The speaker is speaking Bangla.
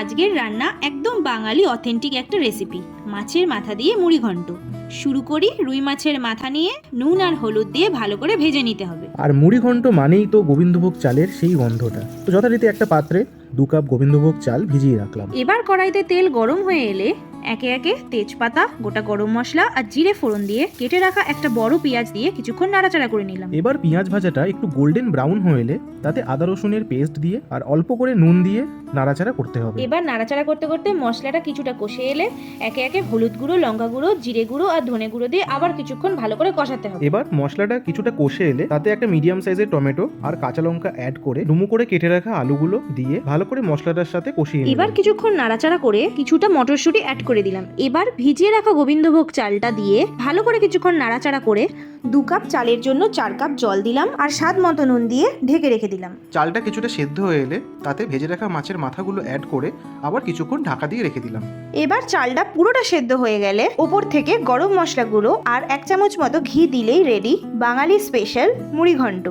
আজকের রান্না একদম বাঙালি অথেন্টিক একটা রেসিপি, মাছের মাথা দিয়ে মুড়ি ঘন্ট। শুরু করি। রুই মাছের মাথা নিয়ে নুন আর হলুদ দিয়ে ভালো করে ভেজে নিতে হবে। আর মুড়ি ঘন্ট মানেই তো গোবিন্দভোগ চালের সেই গন্ধটা। তো যথারীতি একটা পাত্রে 2 কাপ গোবিন্দভোগ চাল ভিজিয়ে রাখলাম। এবার কড়াইতে তেল গরম হয়ে এলে একে একে তেজপাতা, গোটা গরম মশলা আর জিরে ফোড়ন দিয়ে কেটে রাখা একটা বড় পেঁয়াজ দিয়ে কিছুক্ষণ নাড়াচাড়া করে নিলাম। এবার পেঁয়াজ ভাজাটা একটু গোল্ডেন ব্রাউন হয়ে এলে তাতে আদা রসুনের পেস্ট দিয়ে আর অল্প করে নুন দিয়ে নাড়াচাড়া করতে হবে। এবার নাড়াচাড়া করতে করতে মশলাটা কিছুটা কষে এলে একে একে হলুদ গুঁড়ো, লঙ্কা গুঁড়ো, জিরে গুঁড়ো আর ধনে গুঁড়ো দিয়ে আবার কিছুক্ষণ ভালো করে কষাতে হবে। এবার মশলাটা কিছুটা কষে এলে তাতে একটা মিডিয়াম সাইজের টমেটো আর কাঁচা লঙ্কা অ্যাড করে ডুমো করে কেটে রাখা আলুগুলো দিয়ে ভালো করে মশলাটার সাথে কষিয়ে নিলাম। এবার কিছুক্ষণ নাড়াচাড়া করে কিছুটা মটরশুঁটি অ্যাড করে দিলাম। এবার ভিজিয়ে রাখা গোবিন্দভোগ চালটা দিয়ে ভালো করে কিছুক্ষণ নাড়াচাড়া করে 2 কাপ চালের জন্য 4 কাপ জল দিলাম আর স্বাদ মতো নুন দিয়ে ঢেকে রেখে দিলাম। চালটা কিছুটা সেদ্ধ হয়ে এলে তাতে ভেজে রাখা মাছের মাথাগুলো অ্যাড করে আবার কিছুক্ষণ ঢাকা দিয়ে রেখে দিলাম। এবার চালটা পুরোটা সেদ্ধ হয়ে গেলে ওপর থেকে গরম মশলা গুঁড়ো আর 1 চামচ মতো ঘি দিলেই রেডি বাঙালি স্পেশাল মুড়ি ঘন্ট।